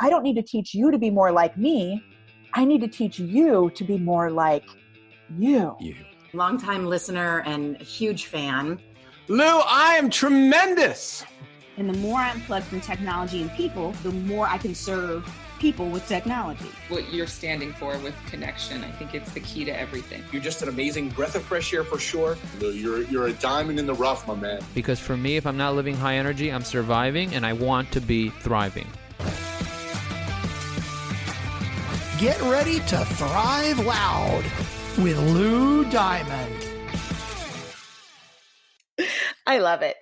I don't need to teach you to be more like me. I need to teach you to be more like you. Longtime listener and a huge fan. Lou, I am tremendous. And the more I'm plugged in technology and people, the more I can serve people with technology. What you're standing for with connection, I think it's the key to everything. You're just an amazing breath of fresh air for sure. You're a diamond in the rough, my man. Because for me, if I'm not living high energy, I'm surviving and I want to be thriving. Get ready to thrive loud with Lou Diamond. I love it.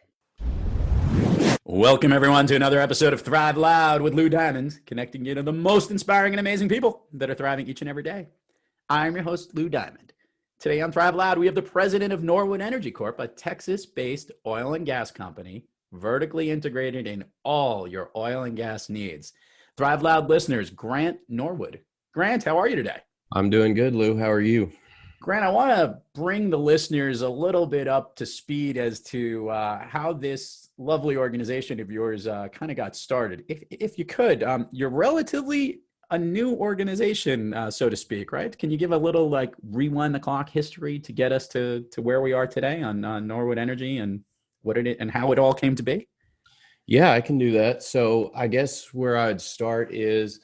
Welcome, everyone, to another episode of Thrive Loud with Lou Diamond, connecting you to the most inspiring and amazing people that are thriving each and every day. I'm your host, Lou Diamond. Today on Thrive Loud, we have the president of Norwood Energy Corp, a Texas-based oil and gas company, vertically integrated in all your oil and gas needs. Thrive Loud listeners, Grant Norwood. Grant, how are you today? I'm doing good, Lou. How are you? Grant, I want to bring the listeners a little bit up to speed as to how this lovely organization of yours kind of got started. If you could, you're relatively a new organization, so to speak, right? Can you give a little rewind the clock history to get us to where we are today on Norwood Energy and what it and how it all came to be? Yeah, I can do that. So I guess where I'd start is,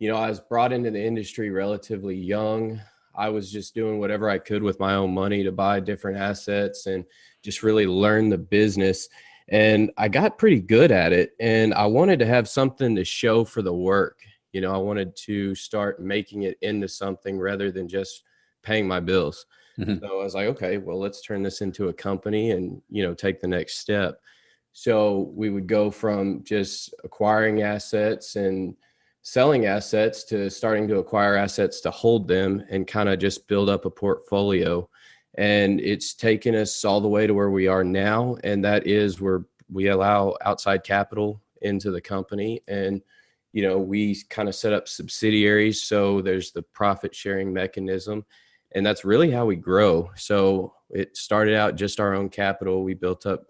I was brought into the industry relatively young. I was just doing whatever I could with my own money to buy different assets and just really learn the business. And I got pretty good at it. And I wanted to have something to show for the work. I wanted to start making it into something rather than just paying my bills. Mm-hmm. So I was like, okay, well, let's turn this into a company and, take the next step. So we would go from just acquiring assets and selling assets to starting to acquire assets to hold them and kind of just build up a portfolio. And it's taken us all the way to where we are now. And that is where we allow outside capital into the company. And, we kind of set up subsidiaries. So there's the profit sharing mechanism. And that's really how we grow. So it started out just our own capital. We built up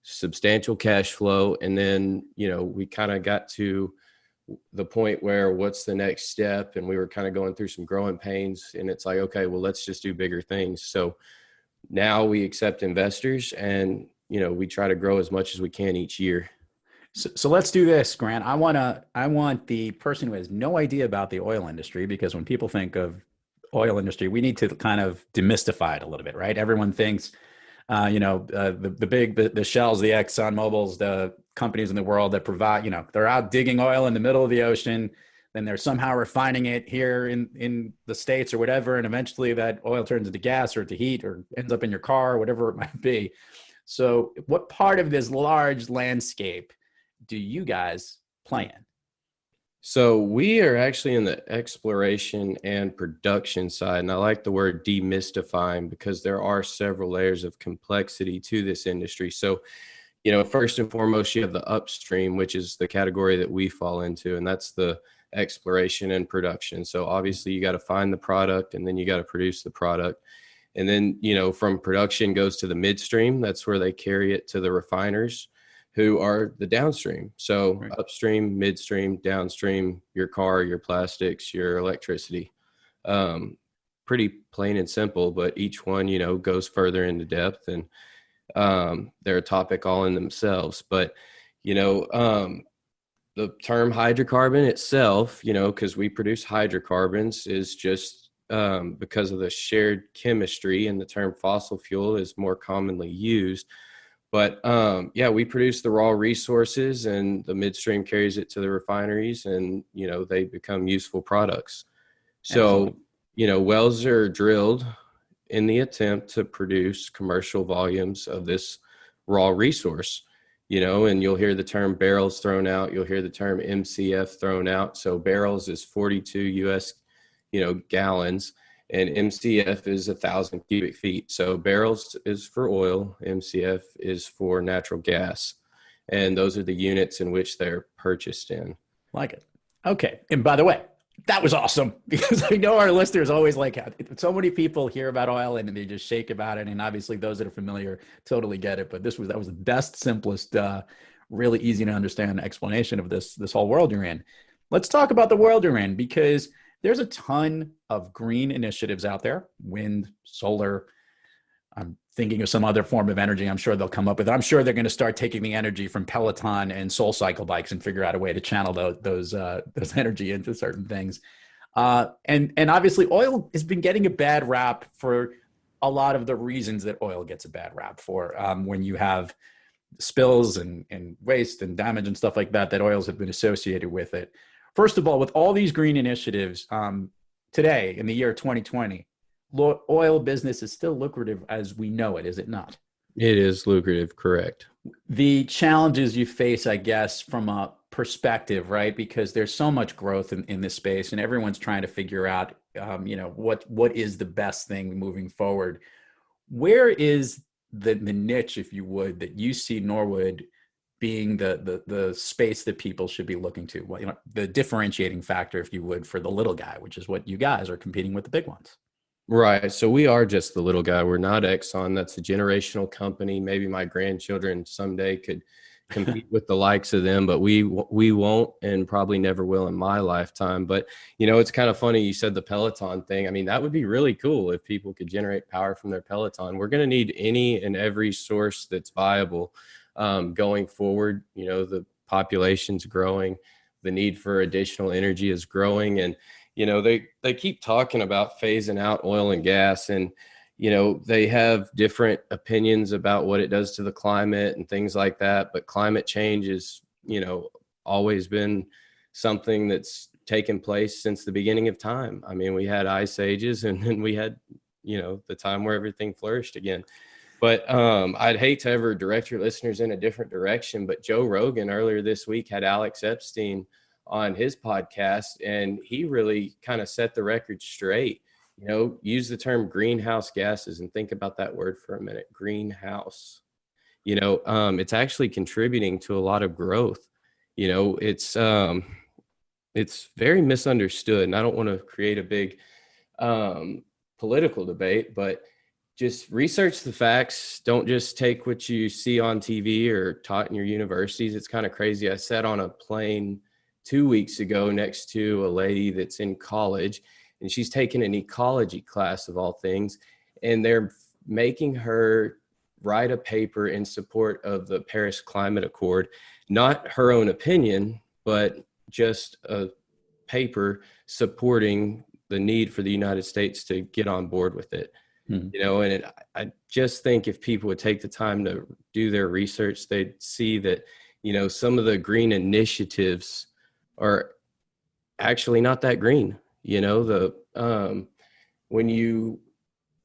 substantial cash flow. And then, we kind of got to the point where what's the next step? And we were kind of going through some growing pains, and it's like, okay, well, let's just do bigger things. So now we accept investors and, we try to grow as much as we can each year. So let's do this, Grant. I want the person who has no idea about the oil industry, because when people think of oil industry, we need to kind of demystify it a little bit, right? Everyone thinks, the Shells, the Exxon Mobils, the companies in the world that provide, they're out digging oil in the middle of the ocean, then they're somehow refining it here in the States or whatever. And eventually that oil turns into gas or to heat or ends up in your car, or whatever it might be. So what part of this large landscape do you guys play in? So we are actually in the exploration and production side. And I like the word demystifying because there are several layers of complexity to this industry. So, first and foremost, you have the upstream, which is the category that we fall into, and that's the exploration and production. So obviously you got to find the product and then you got to produce the product. And then, from production goes to the midstream. That's where they carry it to the refiners, who are the downstream. So right. Upstream, midstream, downstream, your car, your plastics, your electricity. Pretty plain and simple, but each one, goes further into depth, and they're a topic all in themselves. But, the term hydrocarbon itself, because we produce hydrocarbons, is just because of the shared chemistry, and the term fossil fuel is more commonly used. But we produce the raw resources, and the midstream carries it to the refineries, and, they become useful products. So, wells are drilled in the attempt to produce commercial volumes of this raw resource, and you'll hear the term barrels thrown out. You'll hear the term MCF thrown out. So barrels is 42 US, gallons. And MCF is 1,000 cubic feet. So barrels is for oil, MCF is for natural gas. And those are the units in which they're purchased in. Like it. Okay. And by the way, that was awesome, because I know our listeners always so many people hear about oil and they just shake about it. And obviously those that are familiar totally get it. But that was the best, simplest, really easy to understand explanation of this whole world you're in. Let's talk about the world you're in, because there's a ton of green initiatives out there, wind, solar. I'm thinking of some other form of energy I'm sure they'll come up with. I'm sure they're going to start taking the energy from Peloton and SoulCycle bikes and figure out a way to channel those energy into certain things. And obviously oil has been getting a bad rap for a lot of the reasons that oil gets a bad rap for. When you have spills and waste and damage and stuff like that, that oils have been associated with it. First of all, with all these green initiatives, today in the year 2020, oil business is still lucrative as we know it, is it not? It is lucrative, correct. The challenges you face, I guess, from a perspective, right? Because there's so much growth in this space and everyone's trying to figure out, what is the best thing moving forward. Where is the niche, if you would, that you see Norwood being the space that people should be looking to? Well, the differentiating factor, if you would, for the little guy, which is what you guys are competing with the big ones. Right. So we are just the little guy. We're not Exxon. That's a generational company. Maybe my grandchildren someday could compete with the likes of them, but we won't, and probably never will in my lifetime. But, it's kind of funny. You said the Peloton thing. I mean, that would be really cool if people could generate power from their Peloton. We're going to need any and every source that's viable going forward. The population's growing. The need for additional energy is growing. And they keep talking about phasing out oil and gas, and, they have different opinions about what it does to the climate and things like that. But climate change is, always been something that's taken place since the beginning of time. I mean, we had ice ages, and then we had, the time where everything flourished again. But I'd hate to ever direct your listeners in a different direction, but Joe Rogan earlier this week had Alex Epstein on his podcast, and he really kind of set the record straight. Use the term greenhouse gases and think about that word for a minute. Greenhouse, it's actually contributing to a lot of growth. It's very misunderstood, and I don't want to create a big political debate, but just research the facts. Don't just take what you see on TV or taught in your universities. It's kind of crazy. I sat on a plane 2 weeks ago next to a lady that's in college, and she's taking an ecology class of all things, and they're making her write a paper in support of the Paris Climate Accord, not her own opinion, but just a paper supporting the need for the United States to get on board with it. And I just think if people would take the time to do their research, they'd see that, some of the green initiatives are actually not that green. When you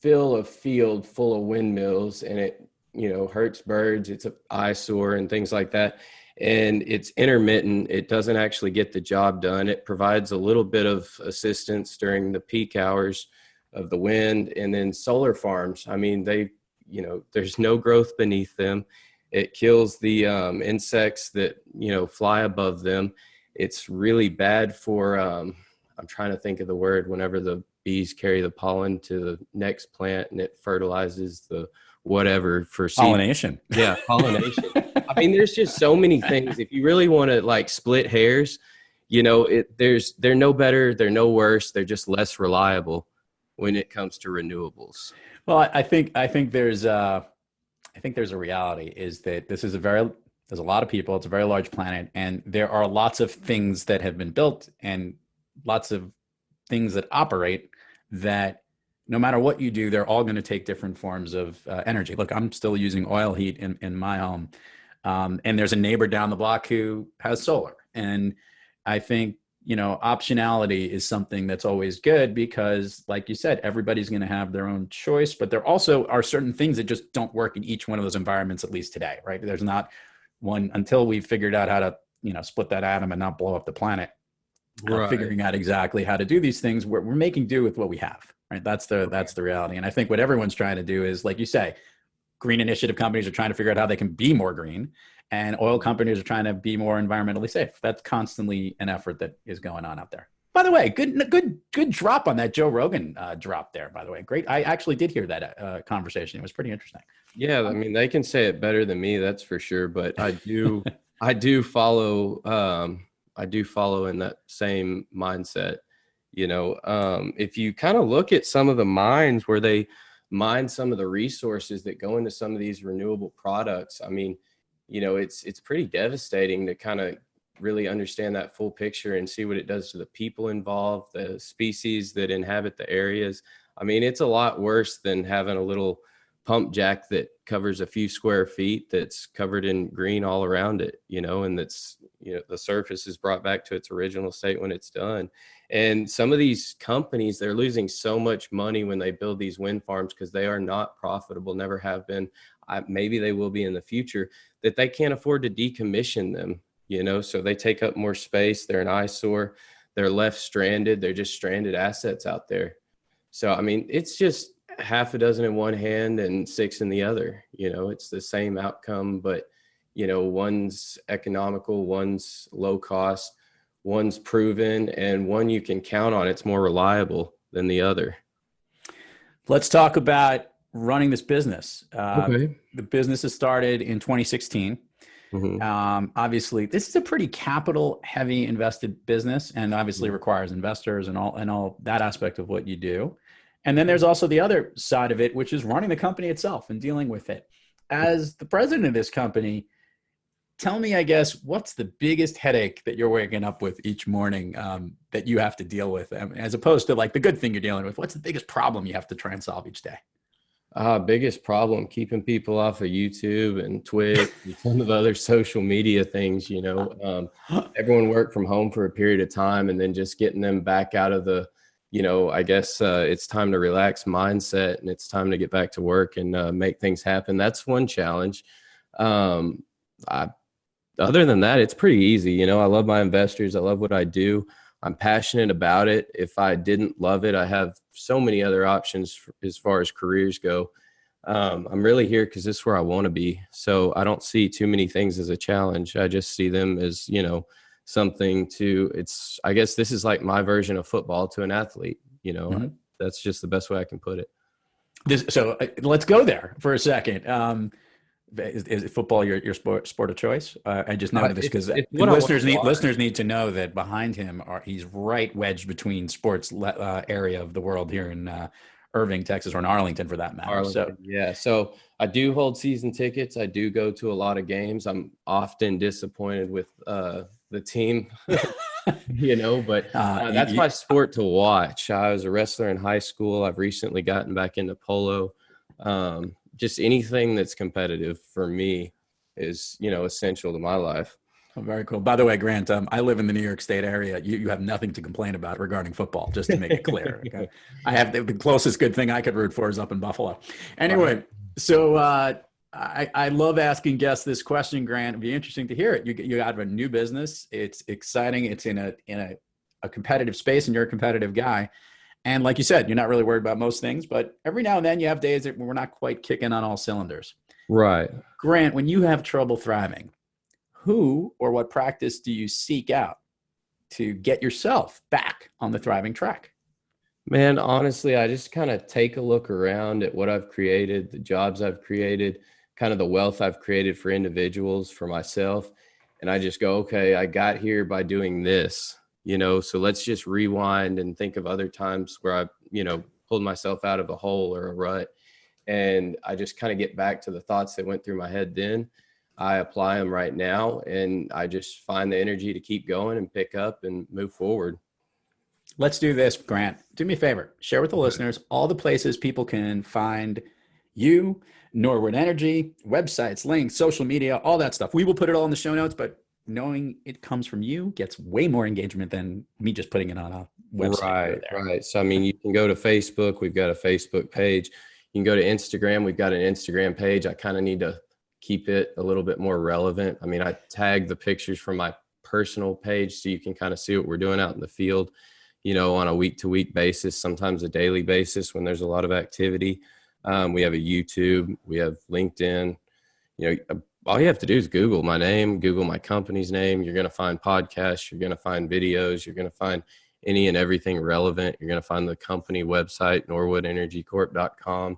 fill a field full of windmills and it, hurts birds, it's an eyesore and things like that, and it's intermittent, it doesn't actually get the job done. It provides a little bit of assistance during the peak hours of the wind. And then solar farms, I mean, there's no growth beneath them. It kills the insects that, fly above them. It's really bad for, I'm trying to think of the word, whenever the bees carry the pollen to the next plant and it fertilizes the whatever for seed. Pollination. Yeah, pollination. I mean, there's just so many things. If you really want to split hairs, they're no better, they're no worse, they're just less reliable when it comes to renewables. Well, I think there's a reality is that there's a lot of people, it's a very large planet, and there are lots of things that have been built and lots of things that operate that no matter what you do, they're all going to take different forms of energy. Look, I'm still using oil heat in my home. And there's a neighbor down the block who has solar. And I think, optionality is something that's always good because, like you said, everybody's going to have their own choice, but there also are certain things that just don't work in each one of those environments, at least today, right? There's not one until we've figured out how to, split that atom and not blow up the planet. Right. Figuring out exactly how to do these things, we're making do with what we have, right? That's the reality. And I think what everyone's trying to do is, like you say, green initiative companies are trying to figure out how they can be more green, and oil companies are trying to be more environmentally safe. That's constantly an effort that is going on out there. By the way, good drop on that Joe Rogan drop there, by the way. Great. I actually did hear that conversation. It was pretty interesting. Yeah. I mean, they can say it better than me, that's for sure. But I do follow I do follow in that same mindset. If you kind of look at some of the mines where they mine some of the resources that go into some of these renewable products, I mean, it's pretty devastating to kind of really understand that full picture and see what it does to the people involved, the species that inhabit the areas. I mean, it's a lot worse than having a little pump jack that covers a few square feet that's covered in green all around it, and that's, the surface is brought back to its original state when it's done. And some of these companies, they're losing so much money when they build these wind farms because they are not profitable, never have been. Maybe they will be in the future, that they can't afford to decommission them, so they take up more space. They're an eyesore. They're left stranded. They're just stranded assets out there. So, I mean, it's just half a dozen in one hand and six in the other. It's the same outcome, but, one's economical, one's low cost, one's proven, and one you can count on. It's more reliable than the other. Let's talk about running this business. Okay. The business has started in 2016. Mm-hmm. Obviously, this is a pretty capital heavy invested business, and obviously requires investors and all that aspect of what you do. And then there's also the other side of it, which is running the company itself and dealing with it. As the president of this company, tell me, I guess, what's the biggest headache that you're waking up with each morning that you have to deal with, as opposed to like the good thing you're dealing with? What's the biggest problem you have to try and solve each day? Biggest problem, keeping people off of YouTube and Twitch and some of the other social media things. Everyone worked from home for a period of time, and then just getting them back out of the, I guess it's time to relax mindset, and it's time to get back to work and make things happen. That's one challenge. Other than that, it's pretty easy. I love my investors. I love what I do. I'm passionate about it. If I didn't love it, I have so many other options as far as careers go. I'm really here because this is where I want to be. So I don't see too many things as a challenge. I just see them as, something I guess this is like my version of football to an athlete. Mm-hmm. That's just the best way I can put it. So let's go there for a second. Is football your sport of choice? I just noted this because listeners need to know that behind him he's right wedged between sports area of the world here in Irving, Texas, or in Arlington for that matter. So I do hold season tickets. I do go to a lot of games. I'm often disappointed with the team, but that's my sport to watch. I was a wrestler in high school. I've recently gotten back into polo. Just anything that's competitive for me is, essential to my life. Oh, very cool. By the way, Grant, I live in the New York State area. You have nothing to complain about regarding football, just to make it clear. Okay? I have the closest good thing I could root for is up in Buffalo. Anyway, so I love asking guests this question, Grant. It'd be interesting to hear it. You got a new business. It's exciting. It's in a competitive space, and you're a competitive guy. And like you said, you're not really worried about most things, but every now and then you have days that we're not quite kicking on all cylinders. Right. Grant, when you have trouble thriving, who or what practice do you seek out to get yourself back on the thriving track? Man, honestly, I just kind of take a look around at what I've created, the jobs I've created, kind of the wealth I've created for individuals, for myself. And I just go, okay, I got here by doing this. So let's just rewind and think of other times where I, pulled myself out of a hole or a rut. And I just kind of get back to the thoughts that went through my head then. I apply them right now, and I just find the energy to keep going and pick up and move forward. Let's do this, Grant. Do me a favor. Share with the listeners all the places people can find you, Norwood Energy, websites, links, social media, all that stuff. We will put it all in the show notes, but knowing it comes from you gets way more engagement than me just putting it on a website. Right. So, I mean, you can go to Facebook. We've got a Facebook page. You can go to Instagram. We've got an Instagram page. I kind of need to keep it a little bit more relevant. I mean, I tag the pictures from my personal page so you can kind of see what we're doing out in the field, on a week-to-week basis, sometimes a daily basis when there's a lot of activity. We have a YouTube. We have LinkedIn. All you have to do is Google my name, Google my company's name. You're going to find podcasts. You're going to find videos. You're going to find any and everything relevant. You're going to find the company website, norwoodenergycorp.com.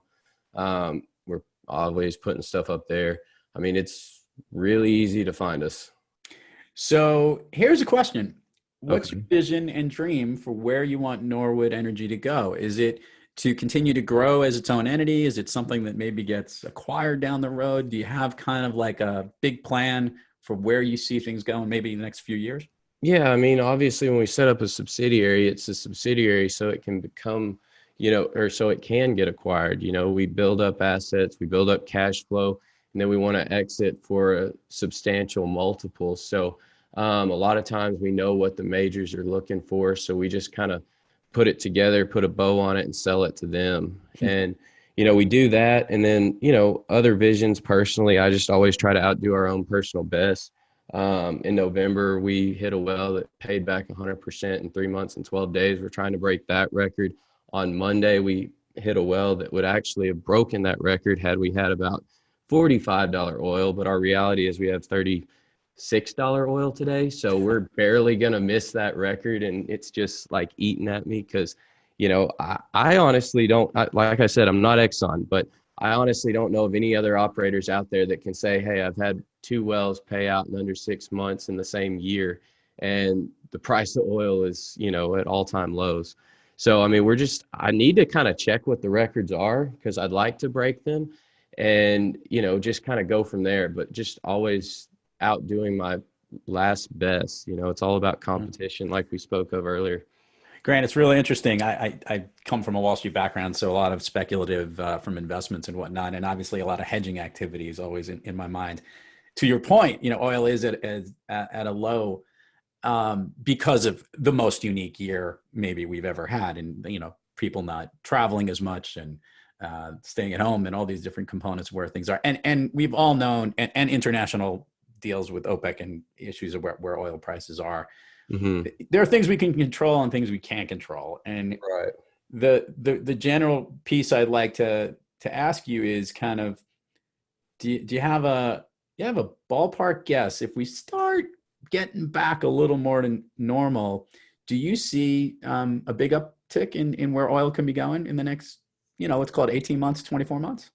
We're always putting stuff up there. I mean, it's really easy to find us. So here's a question. What's Okay. your vision and dream for where you want Norwood Energy to go? Is it to continue to grow as its own entity? Is it something that maybe gets acquired down the road? Do you have kind of like a big plan for where you see things going maybe in the next few years? Yeah, I mean, obviously, when we set up a subsidiary, it's a subsidiary so it can become, or so it can get acquired. We build up assets, we build up cash flow, and then we want to exit for a substantial multiple. So a lot of times we know what the majors are looking for, so we just kind of put it together, put a bow on it, and sell it to them. And we do that, and then other visions personally, I just always try to outdo our own personal best. In November, we hit a well that paid back 100% in 3 months and 12 days. We're trying to break that record. On Monday, we hit a well that would actually have broken that record had we had about $45 oil, but our reality is we have $36 oil today. So we're barely going to miss that record. And it's just like eating at me because, I honestly don't, like I said, I'm not Exxon, but I honestly don't know of any other operators out there that can say, hey, I've had 2 wells pay out in under 6 months in the same year. And the price of oil is, at all-time lows. So, I mean, I need to kind of check what the records are because I'd like to break them and, just kind of go from there, but just always outdoing my last best. It's all about competition like we spoke of earlier. Grant, it's really interesting. I come from a Wall Street background, so a lot of speculative from investments and whatnot, and obviously a lot of hedging activity is always in my mind. To your point, oil is at a low because of the most unique year maybe we've ever had, and people not traveling as much and staying at home and all these different components where things are, and we've all known, and international deals with OPEC and issues of where oil prices are. Mm-hmm. There are things we can control and things we can't control. And right. The general piece I'd like to ask you is kind of, do you have a ballpark guess? If we start getting back a little more to normal, do you see a big uptick in where oil can be going in the next, let's call it 18 months, 24 months?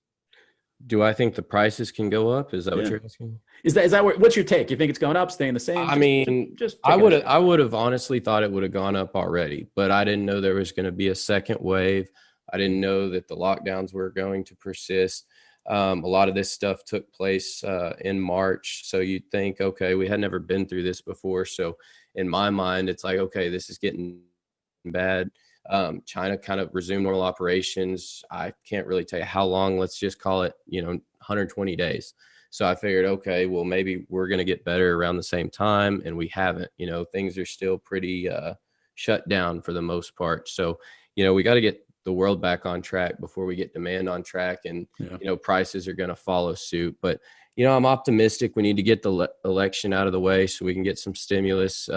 Do I think the prices can go up? Is that what you're asking? Is that what's your take? You think it's going up, staying the same? I would have honestly thought it would have gone up already, but I didn't know there was going to be a second wave. I didn't know that the lockdowns were going to persist. A lot of this stuff took place in March. So you'd think, okay, we had never been through this before. So in my mind, it's like, okay, this is getting bad. China kind of resumed normal operations. I can't really tell you how long. Let's just call it, 120 days. So I figured, okay, well, maybe we're going to get better around the same time. And we haven't, things are still pretty shut down for the most part. So, we got to get the world back on track before we get demand on track. And, prices are going to follow suit. But, I'm optimistic. We need to get the election out of the way so we can get some stimulus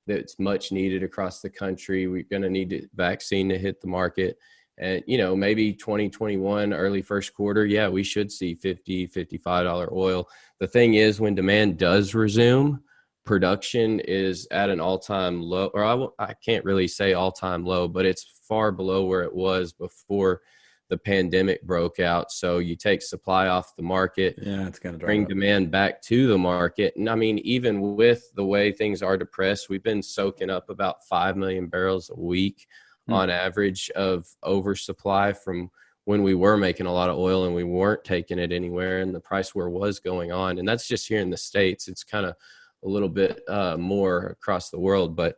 that's much needed across the country. We're going to need a vaccine to hit the market. And, maybe 2021, early first quarter, we should see $50, $55 oil. The thing is, when demand does resume, production is at an all-time low, or I can't really say all-time low, but it's far below where it was before the pandemic broke out. So you take supply off the market, it's going to bring demand back to the market. And I mean, even with the way things are depressed, we've been soaking up about 5 million barrels a week on average of oversupply from when we were making a lot of oil and we weren't taking it anywhere and the price war was going on. And that's just here in the States. It's kind of a little bit more across the world. But,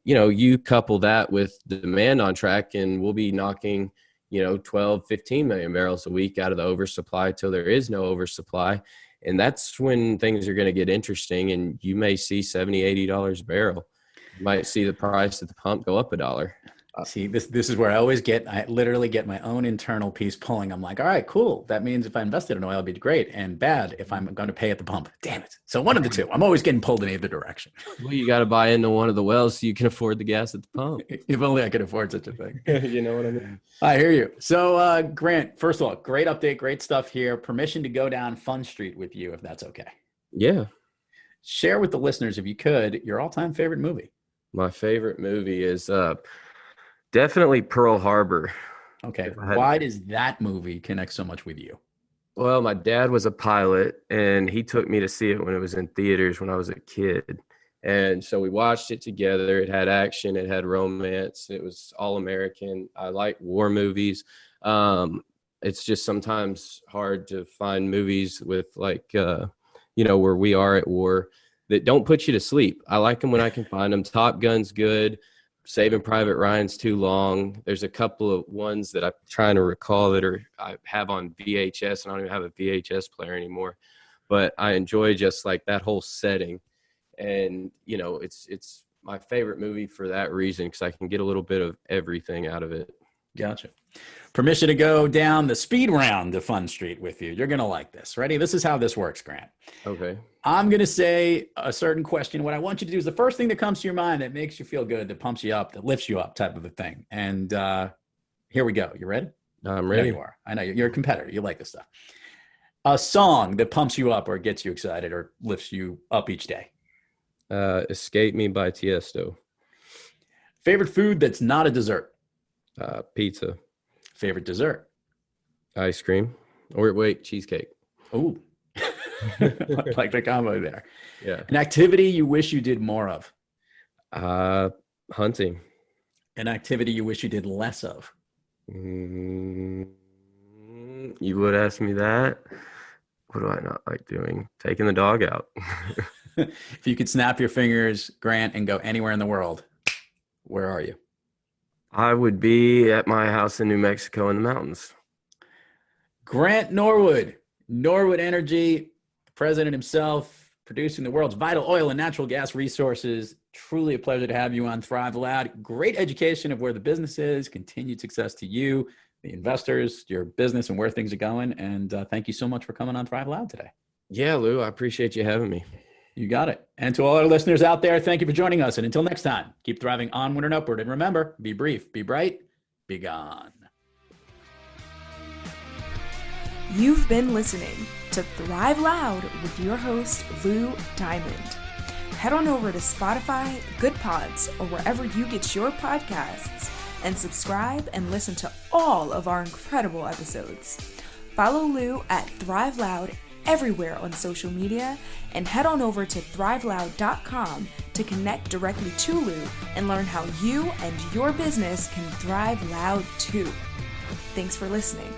you couple that with demand on track and we'll be knocking, 12, 15 million barrels a week out of the oversupply till there is no oversupply. And that's when things are going to get interesting. And you may see $70, $80 a barrel. You might see the price at the pump go up $1. See, this is where I literally get my own internal piece pulling. I'm like, all right, cool. That means if I invested in oil, it'd be great, and bad if I'm going to pay at the pump. Damn it. So one of the two. I'm always getting pulled in either direction. Well, you got to buy into one of the wells so you can afford the gas at the pump. If only I could afford such a thing. You know what I mean? I hear you. So Grant, first of all, great update, great stuff here. Permission to go down Fun Street with you, if that's okay. Yeah. Share with the listeners, if you could, your all-time favorite movie. My favorite movie is definitely Pearl Harbor. Okay. Why does that movie connect so much with you? Well, my dad was a pilot, and he took me to see it when it was in theaters when I was a kid. And so we watched it together. It had action, it had romance, it was all American. I like war movies. It's just sometimes hard to find movies with like, where we are at war that don't put you to sleep. I like them when I can find them. Top Gun's good. Saving Private Ryan's too long. There's a couple of ones that I'm trying to recall that I have on VHS, and I don't even have a VHS player anymore. But I enjoy just like that whole setting, and it's my favorite movie for that reason because I can get a little bit of everything out of it. Gotcha. Permission to go down the speed round of Fun Street with you. You're gonna like this. Ready? This is how this works, Grant. Okay. I'm going to say a certain question. What I want you to do is the first thing that comes to your mind that makes you feel good, that pumps you up, that lifts you up type of a thing. And here we go. You ready? I'm ready. There you are. I know you're a competitor. You like this stuff. A song that pumps you up or gets you excited or lifts you up each day. Escape Me by Tiesto. Favorite food that's not a dessert. Pizza. Favorite dessert. Ice cream. Or wait, cheesecake. Ooh. Like the combo there. Yeah. An activity you wish you did more of. Hunting. An activity you wish you did less of. You would ask me that. What do I not like doing? Taking the dog out. If you could snap your fingers, Grant, and go anywhere in the world, where are you? I would be at my house in New Mexico in the mountains. Grant Norwood, Norwood Energy, president himself, producing the world's vital oil and natural gas resources. Truly a pleasure to have you on Thrive Loud. Great education of where the business is, continued success to you, the investors, your business, and where things are going. And thank you so much for coming on Thrive Loud today. Yeah, Lou, I appreciate you having me. You got it. And to all our listeners out there, thank you for joining us. And until next time, keep thriving onward and upward. And remember, be brief, be bright, be gone. You've been listening to Thrive Loud with your host, Lou Diamond. Head on over to Spotify, Good Pods, or wherever you get your podcasts, and subscribe and listen to all of our incredible episodes. Follow Lou at Thrive Loud everywhere on social media, and head on over to thriveloud.com to connect directly to Lou and learn how you and your business can thrive loud too. Thanks for listening.